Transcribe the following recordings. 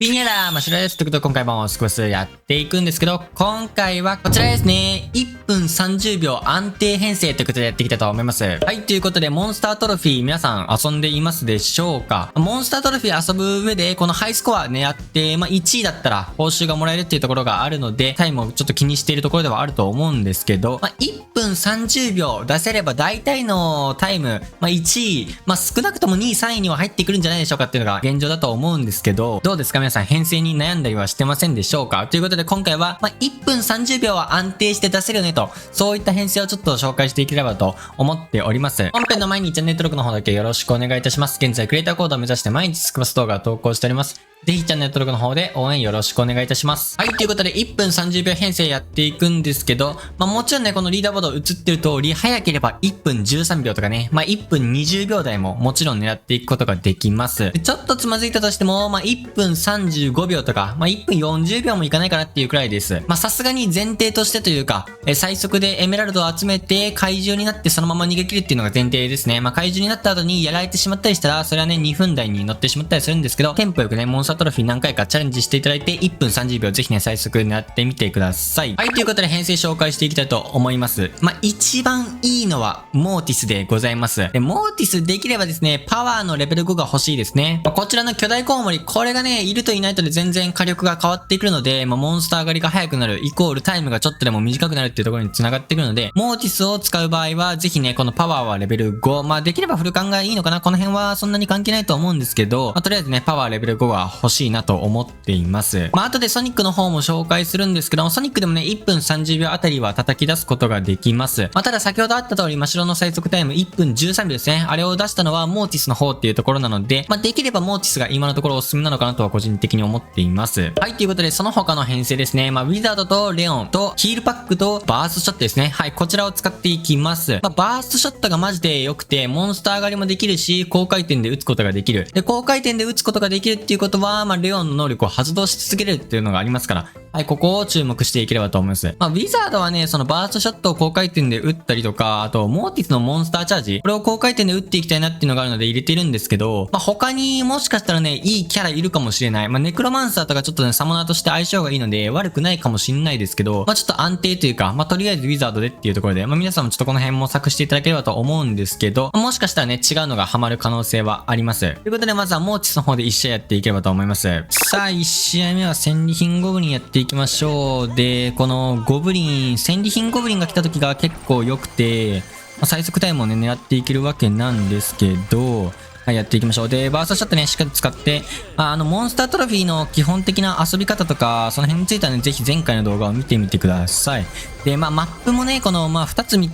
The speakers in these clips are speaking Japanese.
ビニャラーマシュラです。ということで今回も少しやっていくんですけど、今回はこちらですね。1分30秒安定編成ということでやっていきたいと思います。はい、ということでモンスタートロフィー皆さん遊んでいますでしょうか？モンスタートロフィー遊ぶ上でこのハイスコア狙って、1位だったら報酬がもらえるっていうところがあるので、タイムをちょっと気にしているところではあると思うんですけど、1分30秒出せれば大体のタイム、1位、少なくとも2位、3位には入ってくるんじゃないでしょうかっていうのが現状だと思うんですけど、どうですか皆さん編成に悩んだりはしてませんでしょうか？ということで今回は、1分30秒は安定して出せるよねと、そういった編成をちょっと紹介していければと思っております。本編の前にチャンネル登録の方だけよろしくお願いいたします。現在クリエイターコードを目指して毎日スクバス動画を投稿しております。ぜひチャンネル登録の方で応援よろしくお願いいたします。はい、ということで1分30秒編成やっていくんですけど、もちろんね、このリーダーボード映ってる通り、早ければ1分13秒とかね、1分20秒台ももちろん狙っていくことができます。ちょっとつまずいたとしても、1分35秒とか、1分40秒もいかないかなっていうくらいです。さすがに前提としてというか、最速でエメラルドを集めて怪獣になってそのまま逃げ切るっていうのが前提ですね。怪獣になった後にやられてしまったりしたら、それはね、2分台に乗ってしまったりするんですけど、テンポよくね、モンスタートロフィー何回かチャレンジしていただいて、1分30秒ぜひね、最速狙ってみてください。はい、ということで編成紹介していきたいと思います。一番いいのは、モーティスでございます。で、モーティスできればですね、パワーのレベル5が欲しいですね。こちらの巨大コウモリ、これがね、いるといないとで全然火力が変わってくるので、モンスター上がりが速くなる、イコールタイムがちょっとでも短くなるっていうところに繋がってくるので、モーティスを使う場合は、ぜひね、このパワーはレベル5。できればフルカンがいいのかな？この辺はそんなに関係ないと思うんですけど、とりあえずね、パワーレベル5は欲しいなと思っています。後でソニックの方も紹介するんですけども、ソニックでもね、1分30秒あたりは叩き出すことができます。ただ先ほどあった通り、真白の最速タイム1分13秒ですね。あれを出したのはモーティスの方っていうところなので、できればモーティスが今のところおすすめなのかなとは個人的に思っています。はい、ということでその他の編成ですね。ウィザードとレオンとヒールパックとバーストショットですね。はい、こちらを使っていきます。バーストショットがマジで良くて、モンスター上がりもできるし、高回転で撃つことができる。で、高回転で撃つことができるっていうことは、レオンの能力を発動し続けれるっていうのがありますから、はい、ここを注目していければと思います。ウィザードはね、そのバーストショットを高回転で撃ったりとか、あと、モーティスのモンスターチャージ、これを高回転で撃っていきたいなっていうのがあるので入れてるんですけど、他にもしかしたらね、いいキャラいるかもしれない。ネクロマンサーとかちょっとね、サモナーとして相性がいいので、悪くないかもしんないですけど、ちょっと安定というか、とりあえずウィザードでっていうところで、皆さんもちょっとこの辺模索していただければと思うんですけど、もしかしたらね、違うのがハマる可能性はあります。ということで、まずはモーティスの方で1試合やっていければと思います。さあ、1試合目は戦利品ゴブリンやっていきましょう。で、このゴブリン、戦利品ゴブリンが来た時が結構良くて、最速タイムをね、狙っていけるわけなんですけど、はい、やっていきましょう。で、バーストショットね、しっかり使って、モンスタートロフィーの基本的な遊び方とか、その辺についてはね、ぜひ前回の動画を見てみてください。で、マップもね、この、2つ3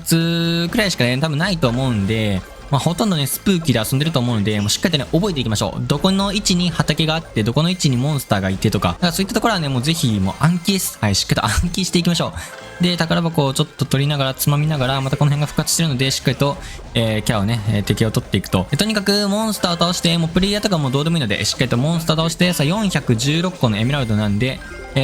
つくらいしかね、多分ないと思うんで、ほとんどね、スプーキーで遊んでると思うので、もうしっかりとね、覚えていきましょう。どこの位置に畑があって、どこの位置にモンスターがいてとか、だからそういったところはね、もうぜひ、もう暗記です。はい、しっかりと暗記していきましょう。で、宝箱をちょっと取りながら、つまみながら、またこの辺が復活してるので、しっかりと、キャラをね、敵を取っていくと。とにかく、モンスターを倒して、もうプレイヤーとかもどうでもいいので、しっかりとモンスターを倒して、さ、416個のエメラルドなんで、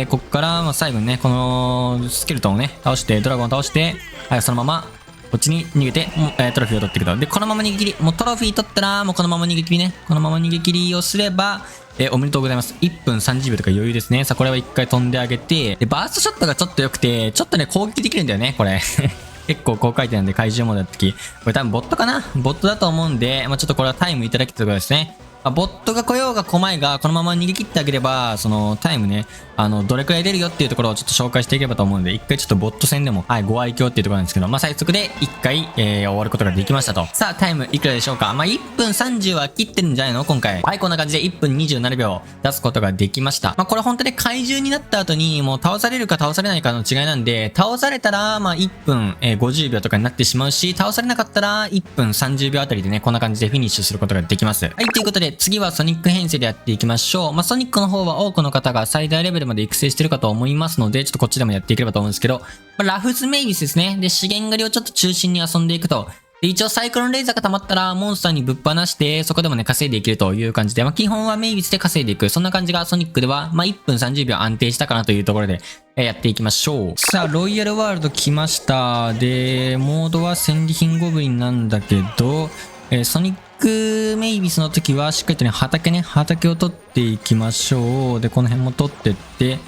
こっから、最後にね、この、スケルトンをね、倒して、ドラゴンを倒して、はい、そのまま、こっちに逃げて、トロフィーを取っていくと。で、このまま逃げ切り。もうトロフィー取ったら、もうこのまま逃げ切りね。このまま逃げ切りをすれば、おめでとうございます。1分30秒とか余裕ですね。さあ、これは1回飛んであげて、で、バーストショットがちょっと良くて、ちょっとね、攻撃できるんだよね、これ。結構高回転なんで怪獣モードやった時。これ多分ボットかな？ボットだと思うんで、ちょっとこれはタイムいただきたいところですね。ボットが来ようが来まいが、このまま逃げ切ってあげれば、そのタイムね、どれくらい出るよっていうところをちょっと紹介していければと思うんで、一回ちょっとボット戦でも、はい、ご愛嬌っていうところなんですけど、最速で一回、終わることができましたと。さあ、タイムいくらでしょうか？1分30は切ってるんじゃないの今回。はい、こんな感じで1分27秒出すことができました。これ本当に怪獣になった後に、もう倒されるか倒されないかの違いなんで、倒されたら、1分、50秒とかになってしまうし、倒されなかったら1分30秒あたりでね、こんな感じでフィニッシュすることができます。はい、ということで、次はソニック編成でやっていきましょう。ソニックの方は多くの方が最大レベルまで育成してるかと思いますので、ちょっとこっちでもやっていければと思うんですけど、ラフズメイビスですね。で、資源狩りをちょっと中心に遊んでいくと。で、一応サイクロンレーザーが溜まったらモンスターにぶっ放して、そこでもね、稼いでいけるという感じで、基本はメイビスで稼いでいく。そんな感じがソニックでは、1分30秒安定したかなというところで、やっていきましょう。さあ、ロイヤルワールド来ました。で、モードは戦利品ゴブリンなんだけど、ソニッククメイビスの時はしっかりとね、畑を取っていきましょう。で、この辺も取ってって、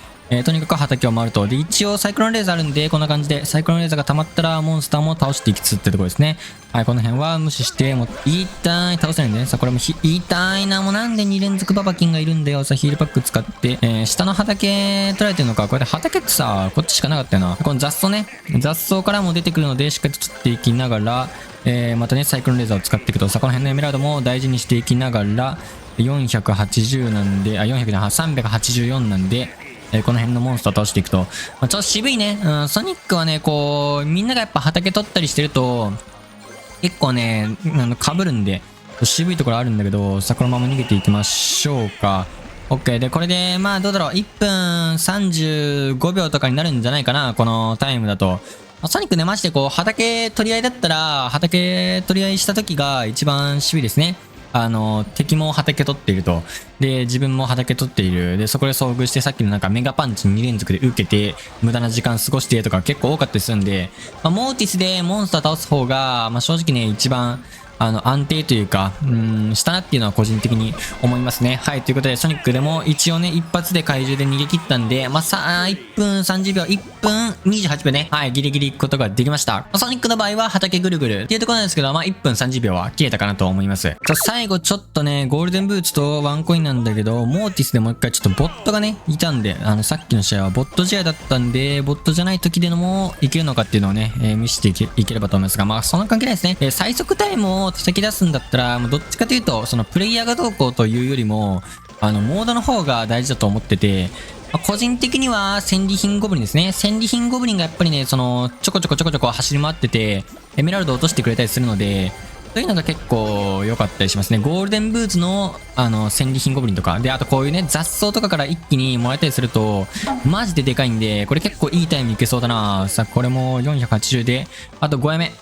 とにかく畑を回ると。で、一応サイクロンレーザーあるんで、こんな感じで、サイクロンレーザーが溜まったら、モンスターも倒していきつつってところですね。はい、この辺は無視して、もう、痛い、倒せないんでね。さあ、これも痛いな。もうなんで2連続ババキンがいるんだよ。さあ、ヒールパック使って、下の畑取られてるのか。これで畑ってさ、こっちしかなかったよな。この雑草ね。雑草からも出てくるので、しっかりと取っていきながら、またね、サイクロンレーザーを使っていくと。さあ、この辺のエメラルドも大事にしていきながら、480なんで、400じゃない、384なんで、この辺のモンスター倒していくと。ちょっと渋いね。ソニックはね、こう、みんながやっぱ畑取ったりしてると、結構ね、被るんで、渋いところあるんだけど、さあ、このまま逃げていきましょうか。OK。で、これで、まあ、どうだろう。1分35秒とかになるんじゃないかな、このタイムだと。ソニックね、ましてこう、畑取り合いだったら、畑取り合いした時が一番渋いですね。敵も畑取っていると。で、自分も畑取っている。で、そこで遭遇してさっきのなんかメガパンチ2連続で受けて、無駄な時間過ごしてとか結構多かったりするんで、モーティスでモンスター倒す方が、正直ね、一番、安定というか、したなっていうのは個人的に思いますね。はい。ということで、ソニックでも一応ね、一発で怪獣で逃げ切ったんで、1分30秒、1分28秒ね。はい。ギリギリ行くことができました。ソニックの場合は畑ぐるぐるっていうところなんですけど、1分30秒は切れたかなと思います。最後ちょっとね、ゴールデンブーツとワンコインなんだけど、モーティスでもう一回ちょっとボットがね、いたんで、さっきの試合はボット試合だったんで、ボットじゃない時でのもいけるのかっていうのをね、見せていければと思いますが、そんな関係ないですね。最速タイムを叩き出すんだったら、もうどっちかというと、そのプレイヤーがどうこうというよりも、モードの方が大事だと思ってて、個人的には戦利品ゴブリンですね。戦利品ゴブリンがやっぱりね、ちょこちょこ走り回ってて、エメラルドを落としてくれたりするので、そういうのが結構良かったりしますね。ゴールデンブーツの、戦利品ゴブリンとか。で、あとこういうね、雑草とかから一気にもらえたりすると、マジででかいんで、これ結構いいタイムいけそうだな。さあ、これも480で、あと5や目。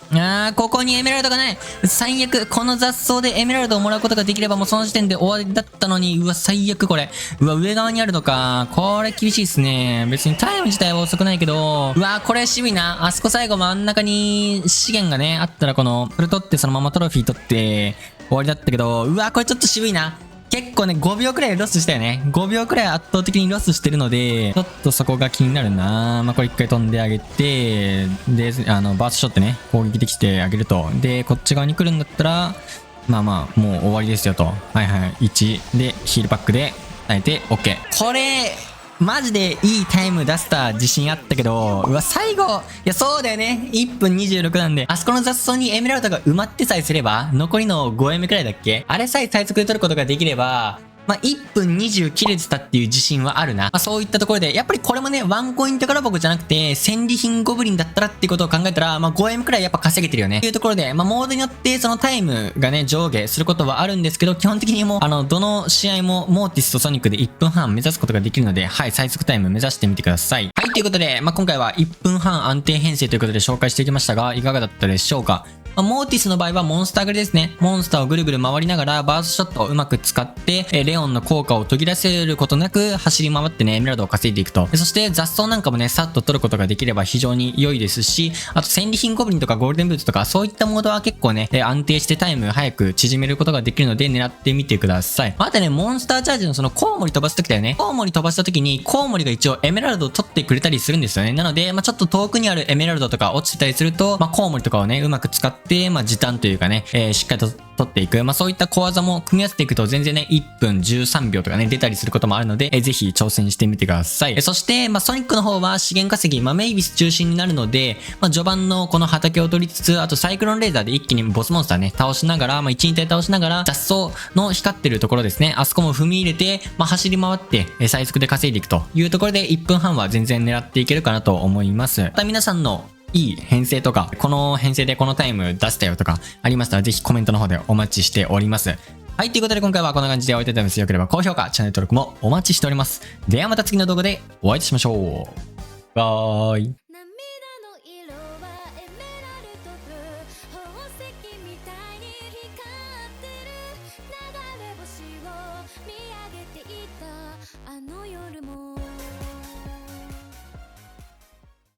ここにエメラルドがない。最悪、この雑草でエメラルドをもらうことができればもうその時点で終わりだったのに、うわ、最悪これ。うわ、上側にあるのか。これ厳しいっすね。別にタイム自体は遅くないけど、うわ、これ渋いな。あそこ最後真ん中に資源がね、あったらこの、それ取ってそのままトロフィー取って終わりだったけど、うわ、これちょっと渋いな。結構ね、5秒くらいロスしたよね。5秒くらい圧倒的にロスしてるので、ちょっとそこが気になるな。これ一回飛んであげて、で、バーストショットね、攻撃できてあげると。で、こっち側に来るんだったら、もう終わりですよと。はいはい。1で、ヒールパックで、耐えて、OK。これ、マジでいいタイム出した自信あったけど、うわ、最後、いや、そうだよね。1分26なんで、あそこの雑草にエメラルドが埋まってさえすれば、残りの5エメくらいだっけ？あれさえ最速で取ることができれば、1分20切れてたっていう自信はあるな。そういったところで、やっぱりこれもね、ワンコイン宝箱じゃなくて、戦利品ゴブリンだったらっていうことを考えたら、5M くらいやっぱ稼げてるよね。っていうところで、モードによってそのタイムがね、上下することはあるんですけど、基本的にもう、どの試合もモーティスとソニックで1分半目指すことができるので、はい、最速タイム目指してみてください。はい、ということで、今回は1分半安定編成ということで紹介していきましたが、いかがだったでしょうか？モーティスの場合はモンスター狩りですね。モンスターをぐるぐる回りながらバーストショットをうまく使って、レオンの効果を途切らせることなく走り回ってね、エメラルドを稼いでいくと。そして雑草なんかもね、さっと取ることができれば非常に良いですし、あと戦利品ゴブリンとかゴールデンブーツとかそういったモードは結構ね、安定してタイム早く縮めることができるので狙ってみてください。あとね、モンスターチャージのそのコウモリ飛ばすときだよね。コウモリ飛ばしたときにコウモリが一応エメラルドを取ってくれたりするんですよね。なので、ちょっと遠くにあるエメラルドとか落ちてたりすると、コウモリとかをね、うまく使って、時短というかね、しっかりと取っていく。そういった小技も組み合わせていくと全然ね、1分13秒とかね、出たりすることもあるので、ぜひ挑戦してみてください。そして、ソニックの方は資源稼ぎ、メイビス中心になるので、序盤のこの畑を取りつつ、あとサイクロンレーザーで一気にボスモンスターね、倒しながら、1、2体倒しながら、雑草の光ってるところですね、あそこも踏み入れて、走り回って、最速で稼いでいくというところで、1分半は全然狙っていけるかなと思います。また皆さんのいい編成とか、この編成でこのタイム出したよとかありましたら、ぜひコメントの方でお待ちしております。はい、ということで今回はこんな感じで終わりたいと思います。よければ高評価、チャンネル登録もお待ちしております。ではまた次の動画でお会いしましょう。バイ。